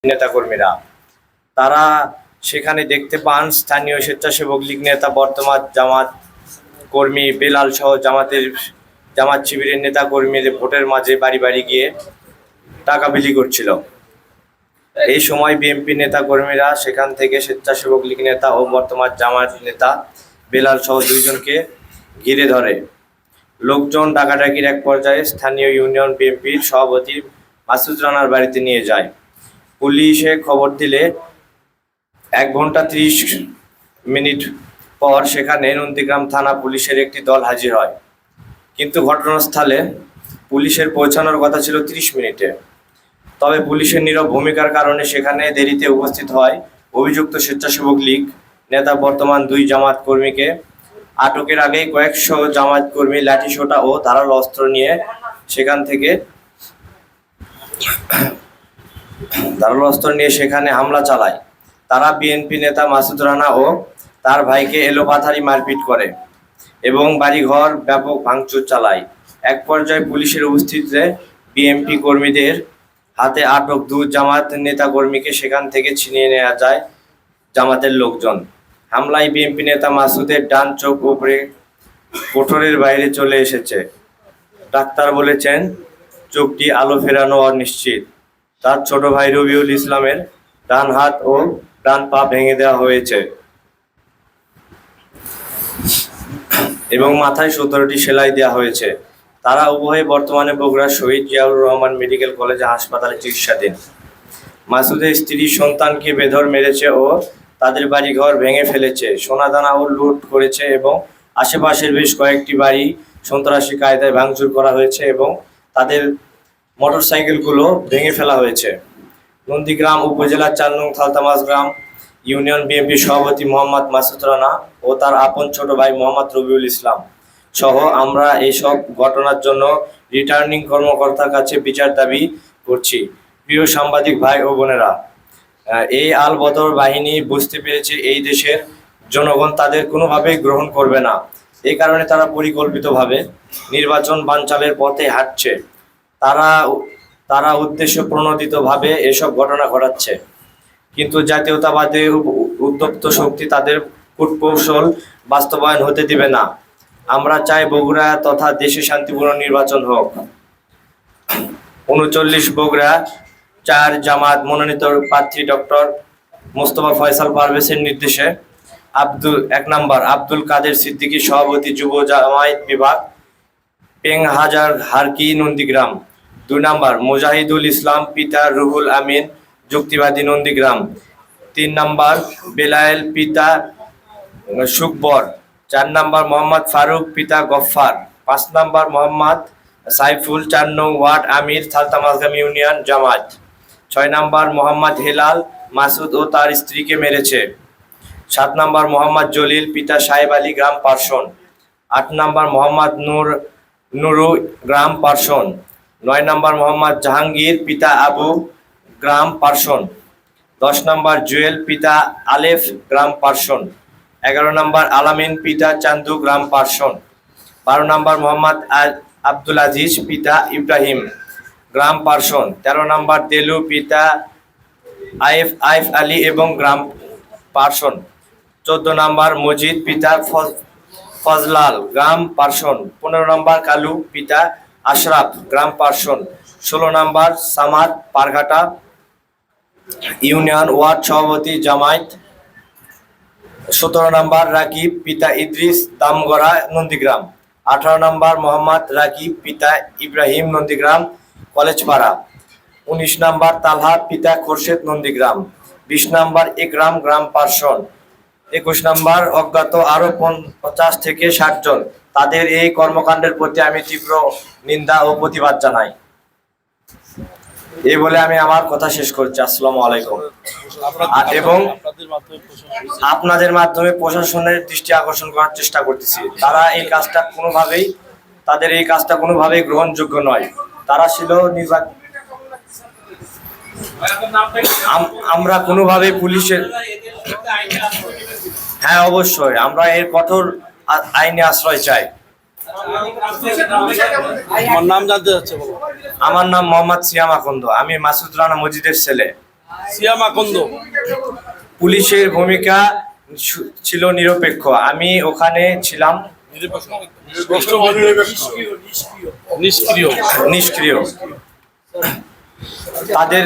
নেতাকর্মীরা। তারা সেখানে দেখতে পান স্থানীয় স্বেচ্ছাসেবক লীগ নেতা বর্তমান জামাত কর্মী বেলাল সহ জামাত শিবিরের নেতাকর্মীদের ভোটের মাঝে বাড়ি বাড়ি গিয়ে টাকা বিলি করছিল। এই সময় বিএনপি নেতাকর্মীরা সেখান থেকে স্বেচ্ছাসেবক লীগ নেতা ও বর্তমান জামাত নেতা বেলাল সহ দুইজনকে ঘিরে ধরে। লোকজন ডাকাডাকির এক পর্যায়ে স্থানীয় ইউনিয়ন বিএনপির সভাপতি মাসুদ রানার বাড়িতে নিয়ে যায়। পুলিশে খবর দিলে 1 ঘন্টা 30 মিনিট পর সেখানে নন্দীগ্রাম থানা পুলিশের একটি দল হাজির হয়, কিন্তু ঘটনাস্থলে পুলিশের পৌঁছানোর কথা ছিল 30 মিনিটে। তবে পুলিশের নীরব ভূমিকার কারণে সেখানে দেরিতে উপস্থিত হয় অভিযুক্ত স্বেচ্ছাসেবক লীগ নেতা বর্তমান 2 জামাত কর্মীকে। আটকের আগেই কয়েকশো জামাত কর্মী লাঠিসোঁটা ও ধারালো অস্ত্র নিয়ে সেখানে হামলা চালায়। তারা বিএনপি নেতা মাসুদ রানা ও তার ভাইকে এলোপাথারি মারপিট করে এবং বাড়িঘর ব্যাপক ভাঙচুর চালায়। এক পর্যায়ে পুলিশের উপস্থিতিতে বিএনপি কর্মীদের হাতে আটক 2 জামাত নেতাকর্মীকে সেখান থেকে ছিনিয়ে নেওয়া যায় জামাতের লোকজন। হামলায় বিএনপি নেতা মাসুদের ডান চোখ উপরে কোটরের বাইরে চলে এসেছে। ডাক্তার বলেছেন চোখটি আলো ফেরানো অনিশ্চিত। তার ছোট ভাই রবিউল ইসলামের ডান হাত ও ডান পা ভেঙে দেওয়া হয়েছে এবং মাথায় 17টি সেলাই দেওয়া হয়েছে। তারা উভয়ে বর্তমানে বগুড়া শহীদ জিয়াউর রহমান মেডিকেল কলেজ হাসপাতালে চিকিৎসাধীন। মাসুদের স্ত্রী সন্তানকে বেধড় মেরেছে ও তাদের বাড়িঘর ভেঙে ফেলেছে, সোনাদানা ও লুট করেছে এবং আশেপাশের বেশ কয়েকটি বাড়ি সন্ত্রাসী কায়দায় ভাঙচুর করা হয়েছে এবং তাদের মোটরসাইকেলগুলো ভেঙে ফেলা হয়েছে। নন্দীগ্রাম উপজেলার 4 নং থালতামাজ গ্রাম ইউনিয়ন বিএনপি সভাপতি মোহাম্মদ মাসুদ রানা ও তার আপন ছোট ভাই মোহাম্মদ রবিউল ইসলাম সহ আমরা এইসব ঘটনার জন্য রিটার্নিং কর্মকর্তার কাছে বিচার দাবি করছি। প্রিয় সাংবাদিক ভাই ও বোনেরা, এই আল বদর বাহিনী বুঝতে পেরেছে এই দেশের জনগণ তাদের কোনোভাবেই গ্রহণ করবে না। এই কারণে তারা পরিকল্পিতভাবে নির্বাচন বানচালের পথে হাঁটছে। তারা উদ্দেশ্য প্রণোদিতভাবে এসব ঘটনা ঘটাচ্ছে, কিন্তু জাতীয়তাবাদী উদ্যক্ত শক্তি তাদের কূটকৌশল বাস্তবায়ন হতে দিবে না। আমরা চাই বগুড়া তথা দেশে শান্তিপূর্ণ নির্বাচন হোক। 39 বগুড়া 4 জামাত মনোনীত প্রার্থী ডক্টর মোস্তফা ফয়সাল পারভেজের নির্দেশে 1 নম্বর আব্দুল কাদের সিদ্দিকী সভাপতি যুব জামায়াত বিভাগ পেংহাজার হারকি নন্দীগ্রাম। 2 নম্বর মুজাহিদুল ইসলাম পিতা রুহুল আমিন যুক্তিবাদী নন্দীগ্রাম। 3 নম্বর বেলায়েল পিতা সুকবর। 4 নম্বর মোহাম্মদ ফারুক পিতা গফফার। 5 নম্বর মোহাম্মদ সাইফুল 4 নং ওয়ার্ড আমির থালতামাজগাম ইউনিয়ন জামাত। 6 নম্বর মোহাম্মদ হেলাল মাসুদ ও তার স্ত্রীকে মেরেছে। 7 নম্বর মোহাম্মদ জলিল পিতা সাহেব আলী গ্রাম পারসন। 8 নম্বর মোহাম্মদ নুরু গ্রাম পারসন। 9 নম্বর মোহাম্মদ জাহাঙ্গীর পিতা আবু গ্রাম পারসন। 10 নম্বর জুয়েল পিতা আলেফ গ্রাম পারসন। 11 নম্বর আলামিন পিতা চান্দু গ্রাম পারসন। 12 নম্বর মোহাম্মদ আব্দুল আজিজ পিতা ইব্রাহিম গ্রাম পারসন। 13 নম্বর দেলু পিতা আইফ আলী এবং গ্রাম পারসন। 14 নম্বর মজিদ পিতা ফজলাল গ্রাম পারসন। 15 নম্বর কালু পিতা আশরাফ গ্রাম পারসন। 16 নম্বর সামাদ পারঘাটা ইউনিয়ন ওয়ার্ড সভাপতি জামায়াত। 17 নম্বর রাকিব পিতা ইদ্রিস দামগড়া নন্দীগ্রাম। 18 নম্বর মোহাম্মদ রাকিব পিতা ইব্রাহিম নন্দীগ্রাম কলেজপাড়া। 19 নম্বর তালহা পিতা খোরশেদ নন্দীগ্রাম। 20 নম্বর ইকরাম গ্রাম পারসন। 21 নম্বর অজ্ঞাত আরো 50 থেকে 60 জন। তাদের এই কর্মকাণ্ডের প্রতি আমি তীব্র নিন্দা ও প্রতিবাদ জানাই। এই বলে আমি আমার কথা শেষ করছি। আসসালামু আলাইকুম। এবং আপনাদের মাধ্যমে প্রশাসনের দৃষ্টি আকর্ষণ করার চেষ্টা করতেছি। তাদের এই কাজটা কোনোভাবেই গ্রহণযোগ্য নয়। তারা ছিল আমরা কোনোভাবেই পুলিশের হ্যাঁ অবশ্যই আমরা এর কঠোর আইনে আশ্রয় চাই। আমার নাম জানতে চাচ্ছে। আমার নাম মোহাম্মদ সিয়াম আকন্দ। আমি মাসুদ রানা মজিদের ছেলে। সিয়াম আকন্দ। পুলিশের ভূমিকা ছিল নিরপেক্ষ। আমি ওখানে ছিলাম নিষ্ক্রিয়। নিষ্ক্রিয়। তাদের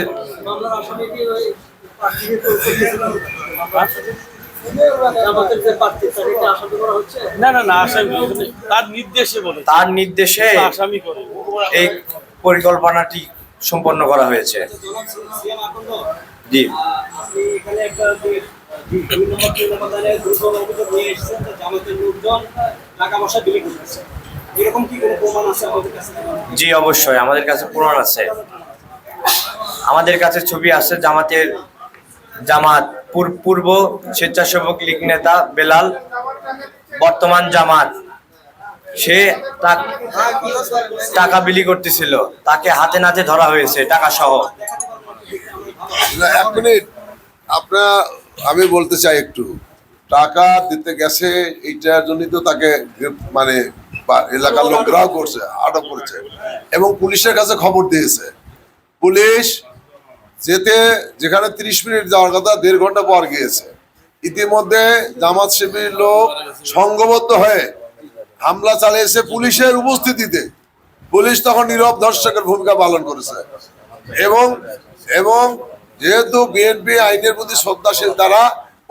না না না, আসামি তার নির্দেশে বলে, তার নির্দেশে আসামি করে এই পরিকল্পনাটি সম্পন্ন করা হয়েছে। জি, জি অবশ্যই আমাদের কাছে প্রমাণ আছে। আমাদের কাছে ছবি আছে জামাত পূর্ব স্বেচ্ছাসেবক লীগ নেতা বেলাল, বর্তমান জামাত, সে টাকা বিলি করতেছিল, তাকে হাতে নাতে ধরা হয়েছে টাকা সহ। এক মিনিট, আমি বলতে চাই একটু, টাকা দিতে গেছে এইটার জন্যই তো তাকে মানে এলাকার লোকরাও করছে, আটক করেছে এবং পুলিশের কাছে খবর দিয়েছে। পুলিশ যেখানে 30 মিনিট যাওয়ার কথা 1.5 ঘন্টা পর গিয়েছে। ইতিমধ্যে জামাত শিবির লোক সংঘবদ্ধ হয়ে হামলা চালিয়েছে পুলিশের উপস্থিতিতে। পুলিশ তখন নীরব দর্শকের ভূমিকা পালন করেছে এবং এবং যেহেতু বিএনপি আইনের প্রতি শ্রদ্ধাশীল, তারা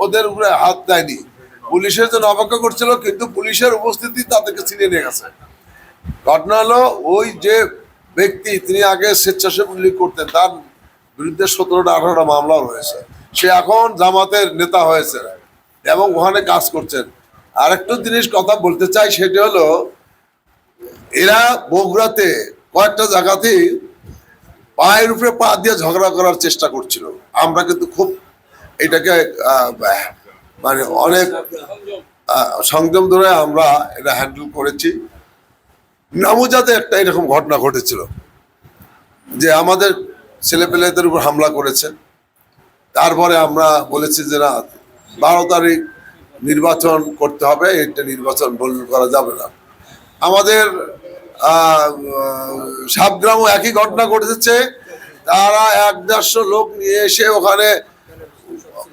ওদের উপরে হাত দেয়নি, পুলিশের জন্য অপেক্ষা করছিল, কিন্তু পুলিশের উপস্থিতি তাদেরকে ছিনিয়ে নিয়ে গেছে। ঘটনা হলো, ওই যে ব্যক্তি তিনি আগে স্বেচ্ছাসেবক লীগ করতেন, তার বিরুদ্ধে 17টা 18টা মামলা রয়েছে। সে এখন জামাতের নেতা হয়েছে এবং ওখানে কাজ করছেন। আর একটু জিনিস কথা বলতে চাই, সেটা হলো এরা বগুড়াতে কয়েকটা জায়গাতেই পায়ের উপরে পা দিয়ে ঝগড়া করার চেষ্টা করছিল। আমরা কিন্তু খুব এটাকে মানে অনেক সংযম ধরে আমরা এটা হ্যান্ডেল করেছি। নামুজাতে একটা এরকম ঘটনা ঘটেছিল যে আমাদের ছেলেপেলেদের উপর হামলা করেছে। তারপরে আমরা বলেছি যে না, 12 তারিখ নির্বাচন করতে হবে, এটা নির্বাচন করা যাবে না। আমাদের সাবগ্রামও একই ঘটনা ঘটেছে। তারা 1-150 লোক নিয়ে এসে ওখানে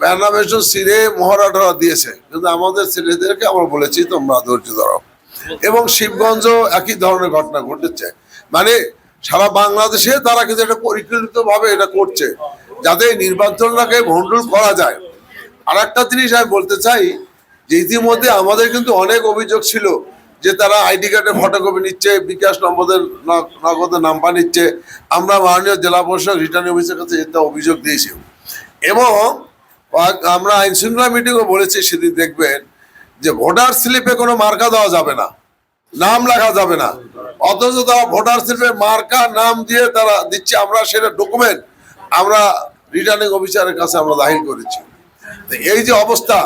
ব্যানামেশন সিরে মহড়া টহরা দিয়েছে, কিন্তু আমাদের ছেলেদেরকে আমরা বলেছি তোমরা ধৈর্য ধরো। এবং শিবগঞ্জ একই ধরনের ঘটনা ঘটেছে। মানে সারা বাংলাদেশে তারা কিন্তু এটা পরিকল্পিতভাবে এটা করছে যাতে নির্বাচনটাকে ভণ্ডুল করা যায়। আর একটা জিনিস আমি বলতে চাই যে ইতিমধ্যে আমাদের কিন্তু অনেক অভিযোগ ছিল যে তারা আইডি কার্ডের ফটোকপি নিচ্ছে, বিকাশ নগদের নাম্বার নিচ্ছে। আমরা মাননীয় জেলা পরিষদ রিটার্নিং অফিসের কাছে এটা অভিযোগ দিয়েছি এবং আমরা আইন শৃঙ্খলা মিটিংও বলেছি। সেদিন দেখবেন যে ভোটার স্লিপে কোনো মার্কা দেওয়া যাবে না, নাম লেখা যাবে না, অথচ তারা ভোটার স্লিপে মার্কা নাম দিয়ে তারা দিচ্ছে। আমরা সেটা ডকুমেন্ট আমরা রিটার্নিং অফিসারের কাছে আমরা দাখিল করেছি। এই যে অবস্থা।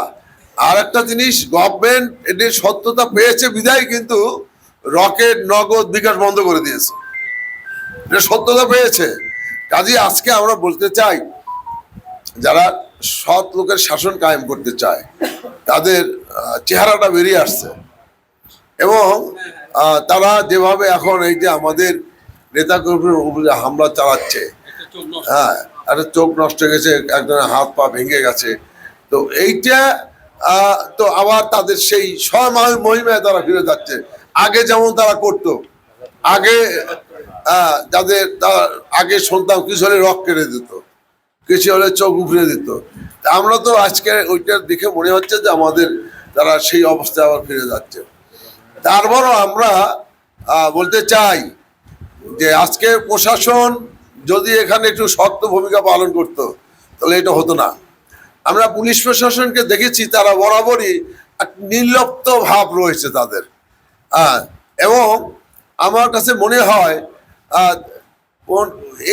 আর একটা জিনিস, গভর্নমেন্ট এটির সত্যতা পেয়েছে বিদায় কিন্তু রকেট নগদ বিকাশ বন্ধ করে দিয়েছে, এটা সত্যতা পেয়েছে। কাজে আজকে আমরা বলতে চাই, যারা সৎ লোকের শাসন কায়েম করতে চায় তাদের চেহারাটা বেরিয়ে আসছে এবং তারা যেভাবে এখন এই যে আমাদের নেতাকর্মীর উপরে হামলা চালাচ্ছে, হ্যাঁ, একটা চোখ নষ্ট হয়ে গেছে, একজনের হাত পা ভেঙে গেছে, তো এইটা তো আবার তাদের সেই মহিমায় তারা ফিরে যাচ্ছে। আগে যেমন তারা করতো, আগে যাদের আগে শুনতাম কিছু হলে রক কেটে দিত, কিছু হলে চোখ উফরে দিত। আমরা তো আজকে ওইটা দেখে মনে হচ্ছে যে আমাদের তারা সেই অবস্থায় আবার ফিরে যাচ্ছে। তারপরও আমরা বলতে চাই যে আজকে প্রশাসন যদি এখানে একটু শক্ত ভূমিকা পালন করতো তাহলে এটা হতো না। আমরা পুলিশ প্রশাসনকে দেখেছি, তারা বরাবরই নির্লিপ্ত ভাব রয়েছে তাদের, এবং আমার কাছে মনে হয়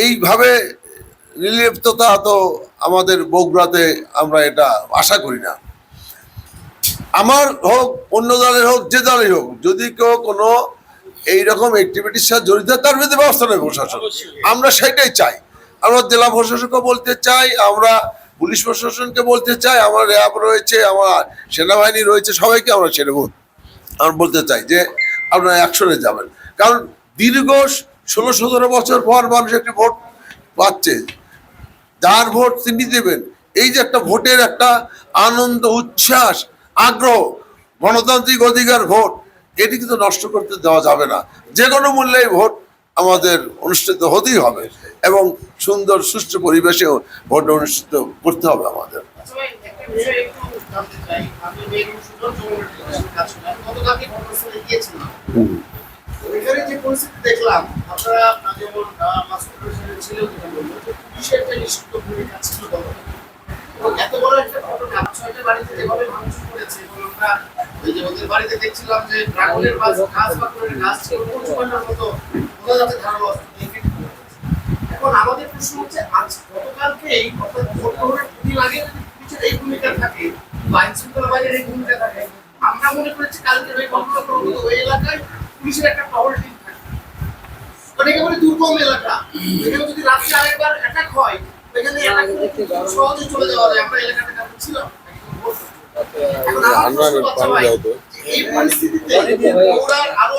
এইভাবে নির্লিপ্ততা তো আমাদের বগুড়াতে আমরা এটা আশা করি না। আমার হোক, অন্য দলের হোক, যে দলের হোক, যদি কেউ কোনো এইরকম অ্যাক্টিভিটির সাথে জড়িত তার বিরুদ্ধে ব্যবস্থা নেবে প্রশাসন। আমরা সেটাই চাই। আমরা জেলা প্রশাসনকে বলতে চাই, আমরা পুলিশ প্রশাসনকে বলতে চাই, আমার র্যাব রয়েছে, আমার সেনাবাহিনী রয়েছে, সবাইকে আমরা সেটা আমরা বলতে চাই যে আপনারা অ্যাকশনে যাবেন। কারণ দীর্ঘ 16-17 বছর পর মানুষ একটি ভোট পাচ্ছে, যার ভোট তিনি দেবেন। এই যে একটা ভোটের একটা আনন্দ, উচ্ছ্বাস, আগ্রহ, গণতান্ত্রিক অধিকার ভোট, এটি কিন্তু নষ্ট করতে দেওয়া যাবে না। যে কোনো মূল্যে এই ভোট আমাদের অনুষ্ঠিত হতেই হবে এবং সুন্দর সুষ্ঠু পরিবেশে ভোট অনুষ্ঠিত করতে হবে আমাদের। এখানে যে পরিস্থিতি দেখলাম, আপনারা যেমন মাসুদ হোসেনের ছেলেও যেটা বললো যে পুলিশের একটা নিষিদ্ধ ভূমিকা ছিল তখন। এবং এত বড় একটা ঘটনা 6টা বাড়িতে যেভাবে ভাঙচুর করেছে, এবং আমরা ওই যে ওদের বাড়িতে দেখছিলাম যে ড্রাগনের গাছ বা করে গাছ ছিল পঞ্চপান্ডার মতো বোঝা যাচ্ছে ধারালো অস্ত্র দিয়ে কেটে ফেলা হয়েছে। এখন আমাদের প্রশ্ন হচ্ছে, আজ গতকালকে এই অর্থাৎ ভোট গ্রহণের দুদিন আগে যদি পুলিশের এই ভূমিকা থাকে বা আইন শৃঙ্খলা বাহিনীর এই ভূমিকা থাকে, আমরা মনে করেছি কালকে ওই ঘটনা প্রবণতা ওই এলাকায় পুলিশের একটা টহল টিম থাকে। মানে একেবারে দুর্গম এলাকা, এখানে যদি রাত্রে আরেকবার অ্যাটাক হয়, এখানে অ্যাটাক করে সহজে চলে যাওয়া যায়। আমরা এলাকাতে কাছে ছিলাম। এখন আমার প্রশ্ন, বাচ্চা ভাই, এই পরিস্থিতিতে ওরা আরো